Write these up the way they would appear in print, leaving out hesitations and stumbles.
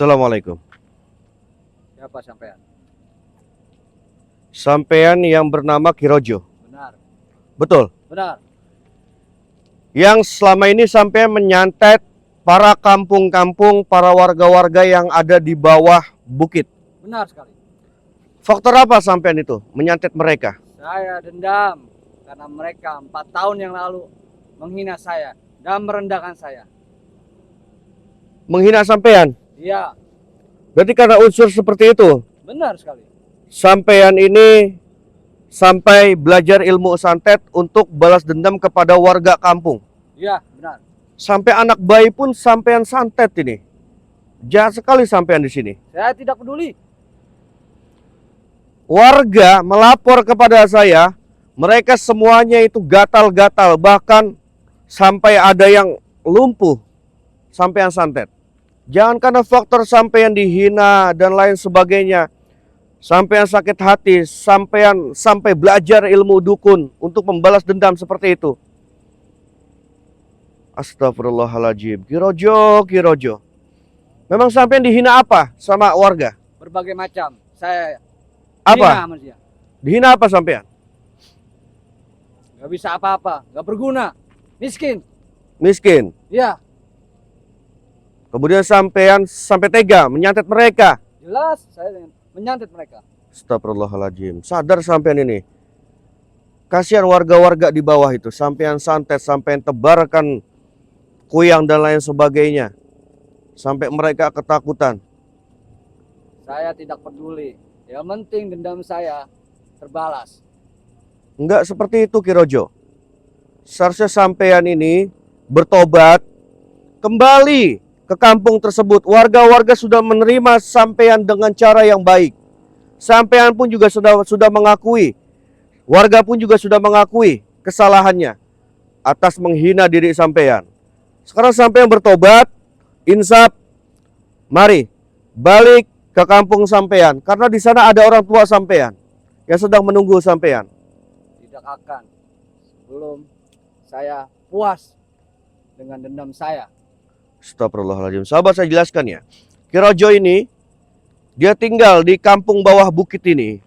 Assalamualaikum. Siapa sampean? Sampean yang bernama Kirojo. Benar. Betul. Benar. Yang selama ini sampean menyantet para kampung-kampung, para warga-warga yang ada di bawah bukit. Benar sekali. Faktor apa sampean itu menyantet mereka? Saya dendam karena mereka 4 tahun yang lalu menghina saya dan merendahkan saya. Menghina sampean? Iya, Berarti karena unsur seperti itu, benar sekali. sampean ini sampai belajar ilmu santet untuk balas dendam kepada warga kampung. Iya, benar. Sampai anak bayi pun sampean santet ini. Jahat sekali sampean di sini. Saya tidak peduli. Warga melapor kepada saya, mereka semuanya itu gatal-gatal, bahkan sampai ada yang lumpuh sampean santet. Jangan karena faktor sampean dihina dan lain sebagainya, sampean sakit hati, sampai belajar ilmu dukun untuk membalas dendam seperti itu. Astagfirullahaladzim. Kirojo. Memang sampean dihina apa sama warga? Berbagai macam. Saya Apa? hina manusia. Dihina apa sampean? Gak bisa apa-apa, gak berguna, miskin. Miskin. Iya, Kemudian sampai tega menyantet mereka. jelas saya menyantet mereka. Astagfirullahaladzim. Sadar sampean ini. Kasihan warga-warga di bawah itu. Sampean santet, sampean tebarkan kuyang dan lain sebagainya. Sampai mereka ketakutan. Saya tidak peduli. Yang penting dendam saya terbalas. Enggak seperti itu Kirojo. Seharusnya sampean ini bertobat, kembali ke kampung tersebut. Warga-warga sudah menerima sampean dengan cara yang baik. Sampean pun juga sudah mengakui. Warga pun juga sudah mengakui kesalahannya atas menghina diri sampean. Sekarang sampean bertobat, insaf, mari balik ke kampung sampean, karena di sana ada orang tua sampean yang sedang menunggu sampean. Tidak akan sebelum saya puas dengan dendam saya. Astagfirullahaladzim. Sahabat, saya jelaskan ya. Kirojo ini, dia tinggal di kampung bawah bukit ini.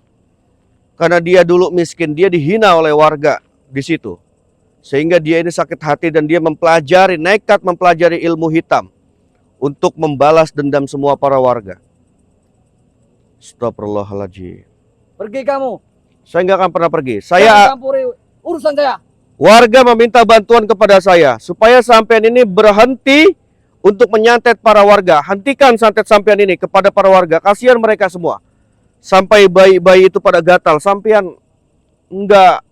Karena dia dulu miskin, dia dihina oleh warga di situ. Sehingga dia ini sakit hati dan dia nekat mempelajari ilmu hitam. Untuk membalas dendam semua para warga. Astagfirullahaladzim. Pergi kamu. Saya nggak akan pernah pergi. Jangan Saya, campuri urusan saya. warga meminta bantuan kepada saya. Supaya sampean ini berhenti untuk menyantet para warga. Hentikan santet sampean ini kepada para warga. Kasihan mereka semua. Sampai bayi-bayi itu pada gatal. Sampean enggak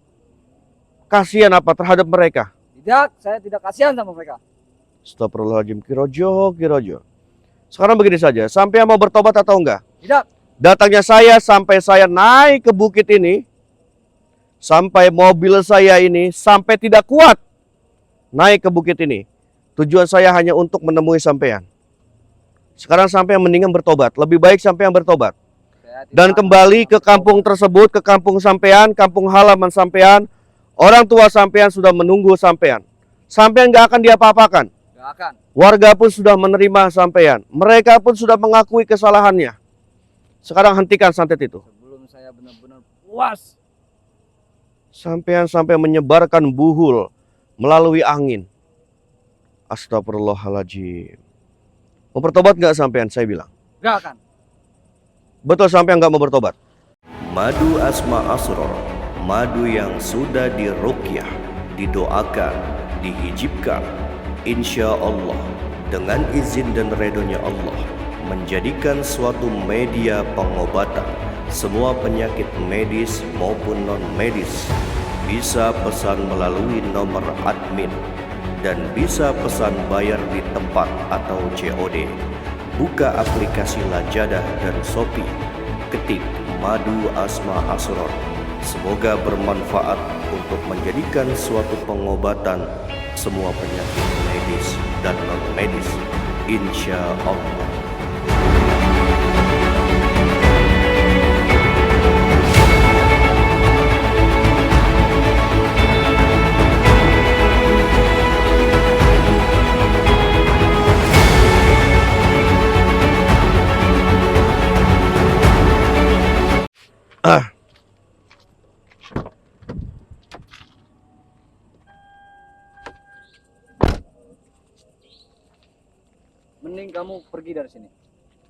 kasihan apa terhadap mereka. Tidak, saya tidak kasihan sama mereka. Astagfirullahaladzim. Kirojo. Sekarang begini saja. Sampean mau bertobat atau enggak? Tidak. Datangnya saya sampai saya naik ke bukit ini. Sampai mobil saya ini sampai tidak kuat naik ke bukit ini. Tujuan saya hanya untuk menemui sampean. Sekarang sampean mendingan bertobat. Lebih baik sampean bertobat. Dan kembali ke kampung tersebut, ke kampung sampean, kampung halaman sampean. Orang tua sampean sudah menunggu sampean. Sampean gak akan diapa-apakan. Gak akan. Warga pun sudah menerima sampean. Mereka pun sudah mengakui kesalahannya. Sekarang hentikan santet itu. Sebelum saya benar-benar puas. Sampean sampai menyebarkan buhul melalui angin. Astagfirullahaladzim. Mau bertobat nggak sampean? Saya bilang. Gak akan. Betul sampean nggak mau bertobat? Madu Asma Asror, madu yang sudah diruqyah, didoakan, dihijibkan, insya Allah dengan izin dan redhonya Allah menjadikan suatu media pengobatan semua penyakit medis maupun non medis. Bisa pesan melalui nomor admin dan bisa pesan bayar di tempat atau COD. Buka aplikasi Lazada dan Shopee, ketik Madu Asma Asror. Semoga bermanfaat untuk menjadikan suatu pengobatan semua penyakit medis dan non medis, insya Allah. kamu pergi dari sini.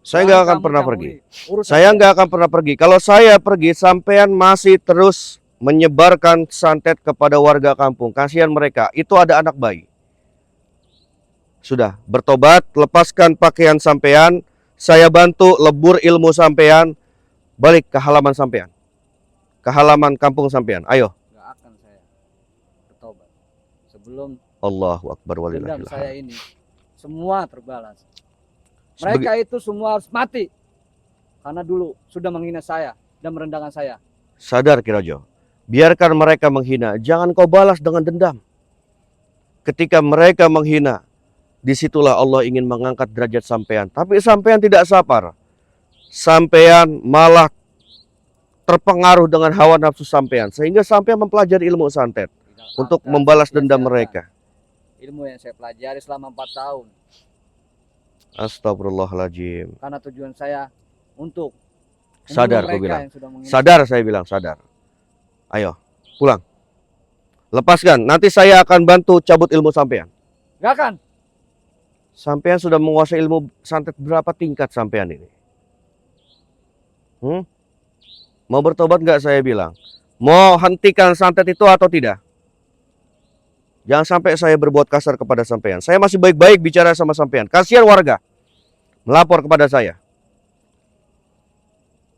Saya Jangan nggak akan kamu pernah campuri pergi. urusan Saya nggak akan pernah pergi. Kalau saya pergi, sampean masih terus menyebarkan santet kepada warga kampung. Kasihan mereka. Itu ada anak bayi. Sudah, bertobat, lepaskan pakaian sampean. Saya bantu lebur ilmu sampean. Balik ke halaman sampean. Ke halaman kampung sampean. Ayo. Nggak akan saya bertobat sebelum Allahu Akbar dendam walillahil saya hamd. ini semua terbalas. Mereka itu semua harus mati karena dulu sudah menghina saya dan merendahkan saya. Sadar Ki Rojo. Biarkan mereka menghina. Jangan kau balas dengan dendam. Ketika mereka menghina, disitulah Allah ingin mengangkat derajat sampean. Tapi sampean tidak sabar. Sampean malah terpengaruh dengan hawa nafsu sampean. Sehingga sampean mempelajari ilmu santet Tidak untuk akan membalas saya dendam sia-siakan mereka. ilmu yang saya pelajari selama 4 tahun. Astagfirullahaladzim. Karena tujuan saya untuk Sadar membunuh kau bilang. yang sudah menghina Sadar saya bilang, sadar. Ayo, pulang. Lepaskan. Nanti saya akan bantu cabut ilmu sampean. saya. Nggak akan. Sampean sudah menguasai ilmu santet berapa tingkat sampean ini? Mau bertobat nggak saya bilang? Mau hentikan santet itu atau tidak? Jangan sampai saya berbuat kasar kepada sampean. Saya masih baik-baik bicara sama sampean. Kasihan warga. Melapor kepada saya.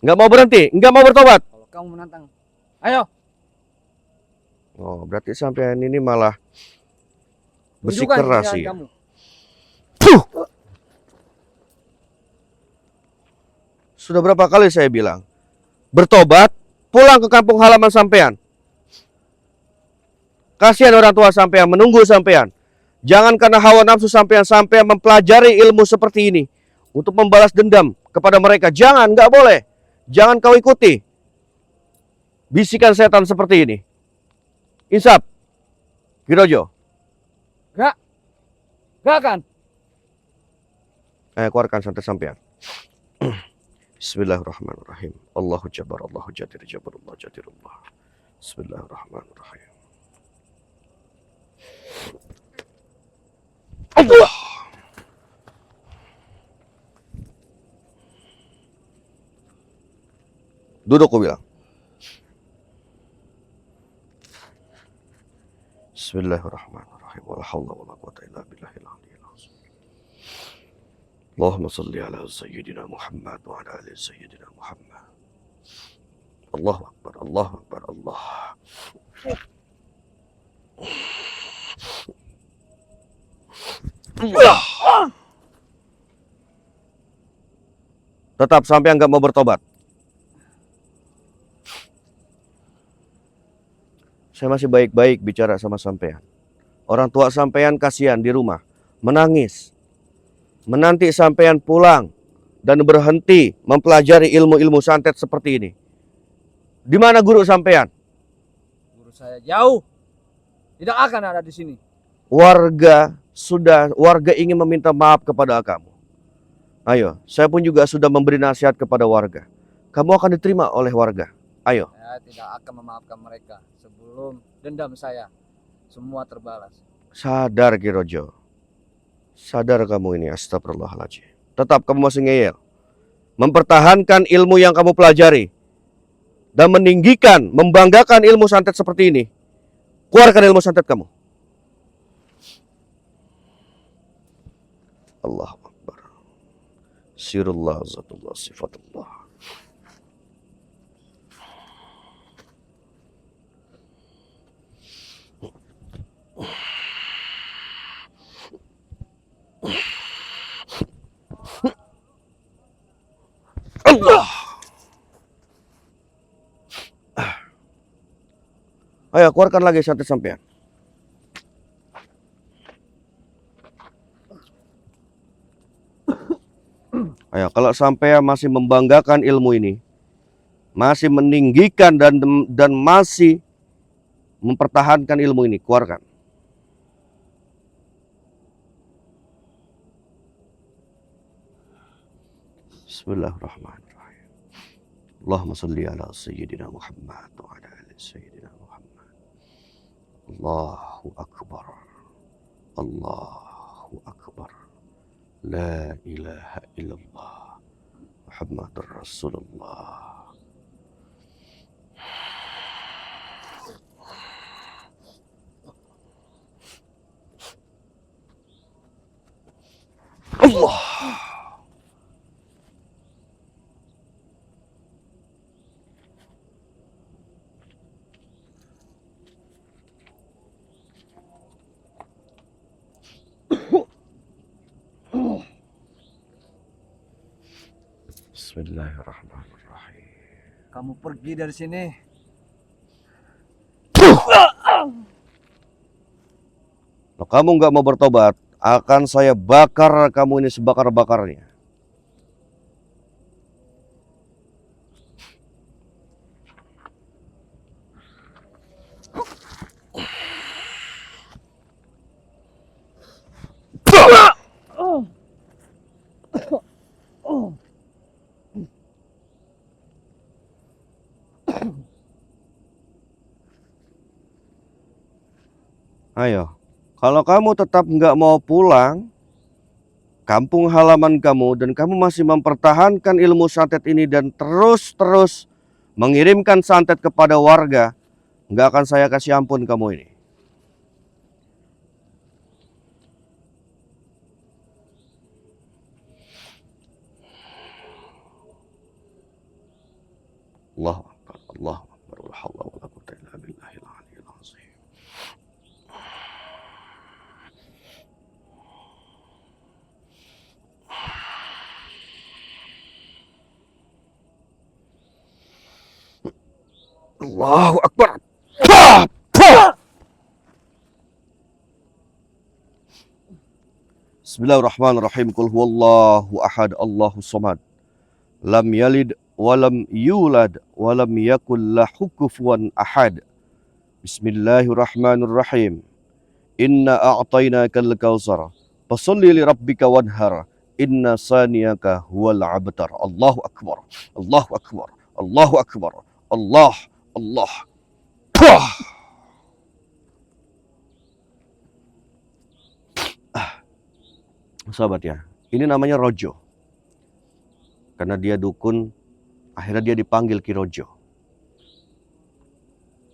Nggak mau berhenti, nggak mau bertobat. Kalau kamu menantang, ayo. Oh, berarti sampean ini malah Tunjukkan bersikeras keberanian ya. kamu. Sudah berapa kali saya bilang, bertobat, pulang ke kampung halaman sampean. Kasihan orang tua sampean menunggu sampean. Jangan karena hawa nafsu sampean mempelajari ilmu seperti ini untuk membalas dendam kepada mereka. Jangan, nggak boleh. Jangan kau ikuti bisikan setan seperti ini. Insaf, Ki Rojo. Nggak akan. Ayo keluarkan santet sampean. Bismillahirrahmanirrahim. Allahu Jabbar, Allahu Jadir, Jabbarullah, Jadirullah. Bismillahirrahmanirrahim. Allah. Duduk aku bilang. Bismillahirrahmanirrahim. Wala haula wala quwata illa billahil aliyyil azim. Allahumma salli ala sayyidina Muhammad wa ala ali sayyidina Muhammad. Allahu akbar, Allahu akbar, Allah. Tetap sampai nggak mau bertobat. Saya masih baik-baik bicara sama sampean. Orang tua sampean kasihan di rumah, menangis. Menanti sampean pulang dan berhenti mempelajari ilmu-ilmu santet seperti ini. Di mana guru sampean? Guru saya jauh. Tidak akan ada di sini. Warga ingin meminta maaf kepada kamu. Ayo, saya pun juga sudah memberi nasihat kepada warga. Kamu akan diterima oleh warga. Ayo. Saya tidak akan memaafkan mereka sebelum dendam saya semua terbalas. Sadar Ki Rojo. Sadar kamu ini, astagfirullahaladzim. Tetap kamu masih ngeyel. Mempertahankan ilmu yang kamu pelajari. Dan meninggikan, membanggakan ilmu santet seperti ini. Keluarkan ilmu santet kamu. Allahu Akbar. Sirullah, zatullah, sifatullah. Allah. Ayo keluarkan lagi santet sampean. Ayo, kalau sampean masih membanggakan ilmu ini, masih meninggikan dan masih mempertahankan ilmu ini, keluarkan. Bismillahirrahmanirrahim. Allahumma salli ala sayyidina Muhammad wa ala ali sayyidina Muhammad. Allahu akbar. Allahu akbar. La ilaha illallah Muhammadur Rasulullah. Allah. Bismillahirrahmanirrahim. Kamu pergi dari sini. Kalau kamu nggak mau bertobat, akan saya bakar kamu ini sebakar-bakarnya. Ayo, kalau kamu tetap nggak mau pulang kampung halaman kamu dan kamu masih mempertahankan ilmu santet ini dan terus mengirimkan santet kepada warga, nggak akan saya kasih ampun kamu ini. Allahu Akbar, Allahu Akbar, la haula wala quwwata illa billahil aliyyil azim. Allahu Akbar. Pah! Pah! Bismillahirrahmanirrahim. Qul huwallahu ahad, Allahus samad. Lam yalid walam yulad walam yakul lahu kufuwan ahad. Bismillahirrahmanirrahim. Inna a'tainakal kautsar. Fasholli li rabbika wanhar. Inna saniyaka huwal abtar. Allahu akbar. Allahu akbar. Allahu akbar. Allah. Puh! Sahabat ya, ini namanya Rojo. Karena dia dukun, akhirnya dia dipanggil Ki Rojo.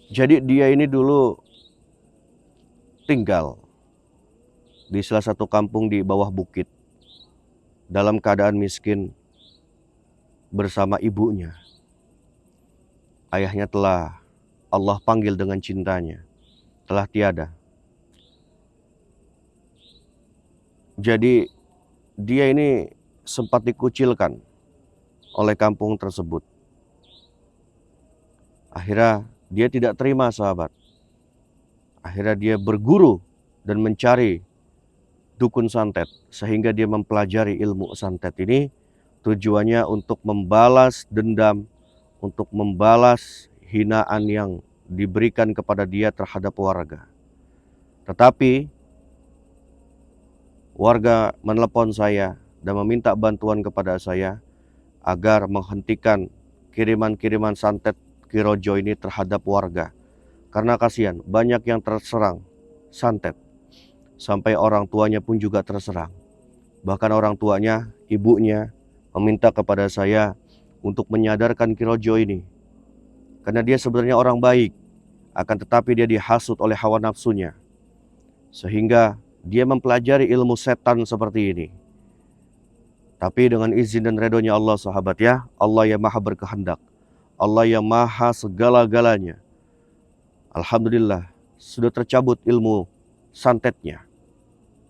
Jadi dia ini dulu tinggal di salah satu kampung di bawah bukit dalam keadaan miskin bersama ibunya. Ayahnya telah Allah panggil dengan cintanya, telah tiada. Jadi dia ini sempat dikucilkan oleh kampung tersebut. Akhirnya dia tidak terima sahabat. Akhirnya dia berguru dan mencari dukun santet. Sehingga dia mempelajari ilmu santet ini tujuannya untuk membalas dendam, untuk membalas hinaan yang diberikan kepada dia terhadap warga. Tetapi warga menelepon saya dan meminta bantuan kepada saya agar menghentikan kiriman-kiriman santet Ki Rojo ini terhadap warga. Karena kasihan, banyak yang terserang santet. Sampai orang tuanya pun juga terserang. Bahkan orang tuanya, ibunya meminta kepada saya untuk menyadarkan Ki Rojo ini. Karena dia sebenarnya orang baik, akan tetapi dia dihasut oleh hawa nafsunya. Sehingga dia mempelajari ilmu setan seperti ini. Tapi dengan izin dan redonya Allah sahabat ya, Allah yang maha berkehendak, Allah yang maha segala-galanya. Alhamdulillah sudah tercabut ilmu santetnya.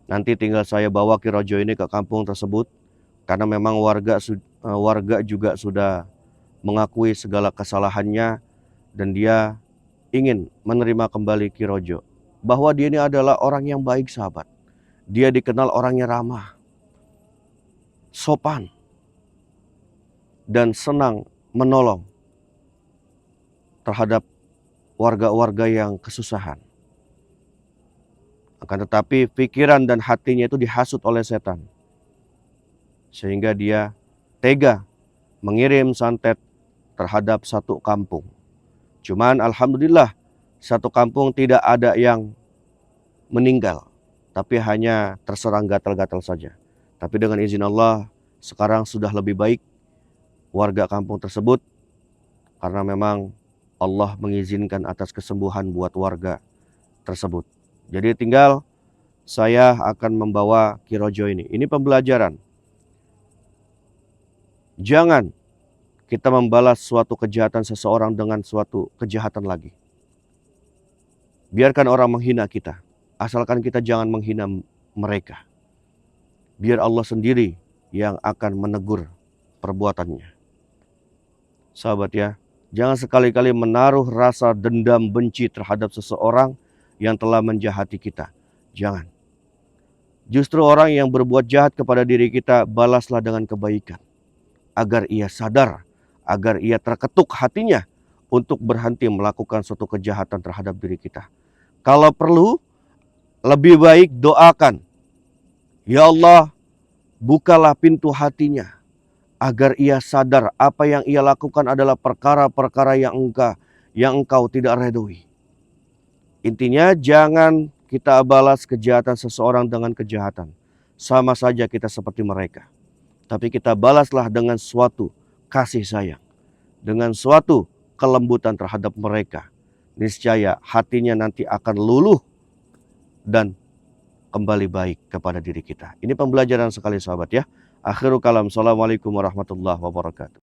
Nanti tinggal saya bawa Ki Rojo ini ke kampung tersebut. Karena memang warga juga sudah mengakui segala kesalahannya. Dan dia ingin menerima kembali Ki Rojo. Bahwa dia ini adalah orang yang baik sahabat. Dia dikenal orangnya ramah, sopan, dan senang menolong terhadap warga-warga yang kesusahan. Akan tetapi pikiran dan hatinya itu dihasut oleh setan. Sehingga dia tega mengirim santet terhadap satu kampung. Cuman alhamdulillah satu kampung tidak ada yang meninggal. Tapi hanya terserang gatal-gatal saja. Tapi dengan izin Allah, sekarang sudah lebih baik warga kampung tersebut, karena memang Allah mengizinkan atas kesembuhan buat warga tersebut. Jadi tinggal saya akan membawa Ki Rojo ini. Ini pembelajaran. Jangan kita membalas suatu kejahatan seseorang dengan suatu kejahatan lagi. Biarkan orang menghina kita, asalkan kita jangan menghina mereka. Biar Allah sendiri yang akan menegur perbuatannya. Sahabat ya, jangan sekali-kali menaruh rasa dendam benci terhadap seseorang yang telah menjahati kita. Jangan. Justru orang yang berbuat jahat kepada diri kita, balaslah dengan kebaikan. Agar ia sadar, agar ia terketuk hatinya untuk berhenti melakukan suatu kejahatan terhadap diri kita. Kalau perlu, lebih baik doakan. Ya Allah, bukalah pintu hatinya agar ia sadar apa yang ia lakukan adalah perkara-perkara yang engkau tidak redoi. Intinya jangan kita balas kejahatan seseorang dengan kejahatan. Sama saja kita seperti mereka. Tapi kita balaslah dengan suatu kasih sayang. Dengan suatu kelembutan terhadap mereka. Niscaya hatinya nanti akan luluh dan kembali baik kepada diri kita. Ini pembelajaran sekali sahabat ya. Akhirul kalam. Assalamualaikum warahmatullahi wabarakatuh.